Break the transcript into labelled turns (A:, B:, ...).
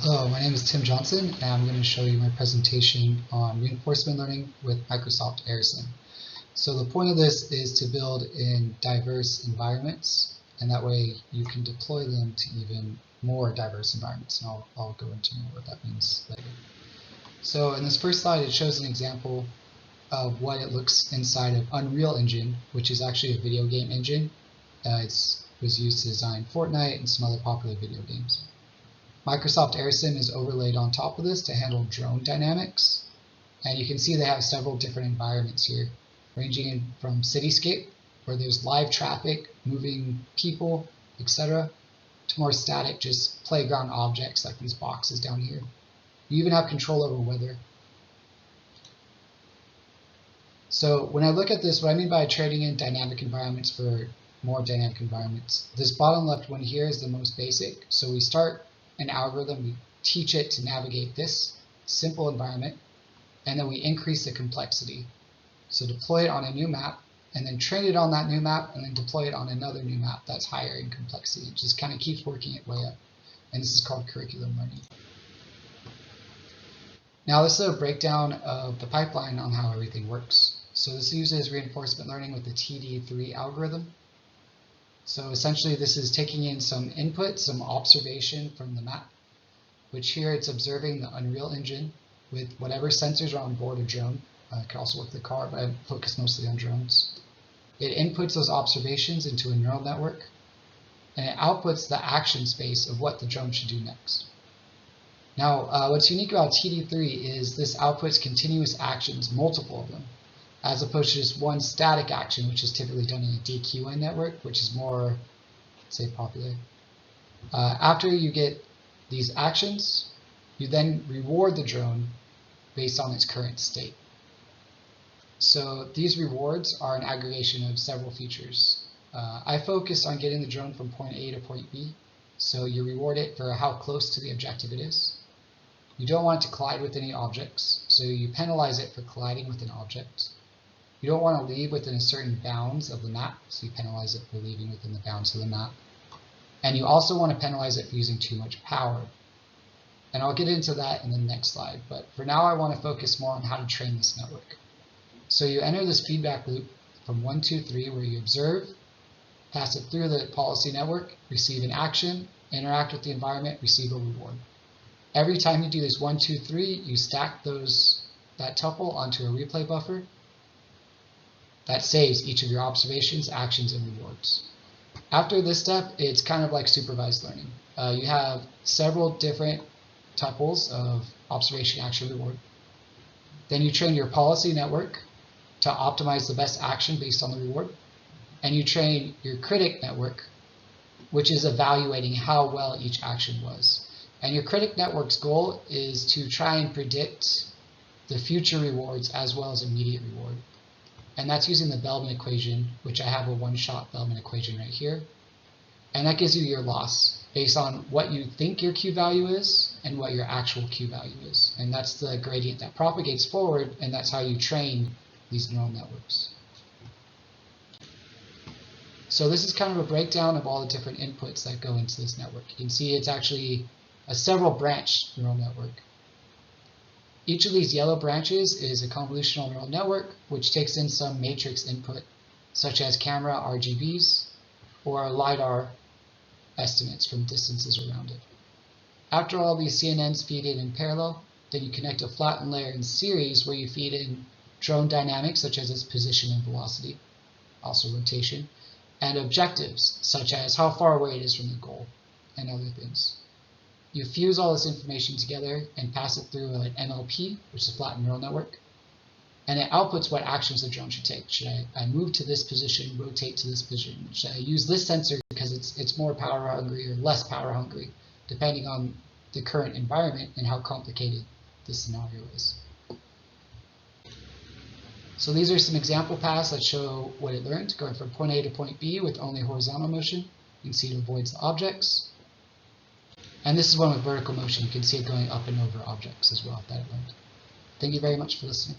A: Hello, my name is Tim Johnson, and I'm going to show you my presentation on reinforcement learning with Microsoft ACSESS. So the point of this is to build in diverse environments, and that way you can deploy them to even more diverse environments, and I'll go into what that means later. So in this first slide, it shows an example of what it looks inside of Unreal Engine, which is actually a video game engine. It was used to design Fortnite and some other popular video games. Microsoft AirSim is overlaid on top of this to handle drone dynamics. And you can see they have several different environments here, ranging from cityscape, where there's live traffic, moving people, etc., to more static, just playground objects like these boxes down here. You even have control over weather. So when I look at this, what I mean by trading in dynamic environments for more dynamic environments, this bottom left one here is the most basic. So we start an algorithm, we teach it to navigate this simple environment, and then we increase the complexity. So deploy it on a new map, and then train it on that new map, and then deploy it on another new map that's higher in complexity. It just kind of keeps working its way up. And this is called curriculum learning. Now this is a breakdown of the pipeline on how everything works. So this uses reinforcement learning with the TD3 algorithm. So essentially this is taking in some input, some observation from the map, which here it's observing the Unreal Engine with whatever sensors are on board a drone. It could also work with the car, but I focus mostly on drones. It inputs those observations into a neural network, and it outputs the action space of what the drone should do next. Now, what's unique about TD3 is this outputs continuous actions, multiple of them, as opposed to just one static action, which is typically done in a DQN network, which is more, say, popular. After you get these actions, you then reward the drone based on its current state. So these rewards are an aggregation of several features. I focused on getting the drone from point A to point B, so you reward it for how close to the objective it is. You don't want it to collide with any objects, so you penalize it for colliding with an object. You don't want to leave within a certain bounds of the map, so you penalize it for leaving within the bounds of the map. And you also want to penalize it for using too much power. And I'll get into that in the next slide, but for now I want to focus more on how to train this network. So you enter this feedback loop from 1, 2, 3, where you observe, pass it through the policy network, receive an action, interact with the environment, receive a reward. Every time you do this 1, 2, 3, you stack that tuple onto a replay buffer. That saves each of your observations, actions, and rewards. After this step, it's kind of like supervised learning. You have several different tuples of observation, action, reward. Then you train your policy network to optimize the best action based on the reward. And you train your critic network, which is evaluating how well each action was. And your critic network's goal is to try and predict the future rewards as well as immediate reward. And that's using the Bellman equation, which I have a one-shot Bellman equation right here. And that gives you your loss based on what you think your Q value is and what your actual Q value is. And that's the gradient that propagates forward, and that's how you train these neural networks. So this is kind of a breakdown of all the different inputs that go into this network. You can see it's actually a several branch neural network. Each of these yellow branches is a convolutional neural network, which takes in some matrix input, such as camera RGBs or LiDAR estimates from distances around it. After all these CNNs feed in parallel, then you connect a flattened layer in series where you feed in drone dynamics, such as its position and velocity, also rotation, and objectives, such as how far away it is from the goal, and other things. You fuse all this information together and pass it through an NLP, which is a flattened neural network, and it outputs what actions the drone should take. Should I move to this position, rotate to this position? Should I use this sensor because it's more power hungry or less power hungry, depending on the current environment and how complicated the scenario is. So these are some example paths that show what it learned, going from point A to point B with only horizontal motion. You can see it avoids the objects. And this is one with vertical motion. You can see it going up and over objects as well that it learned. Thank you very much for listening.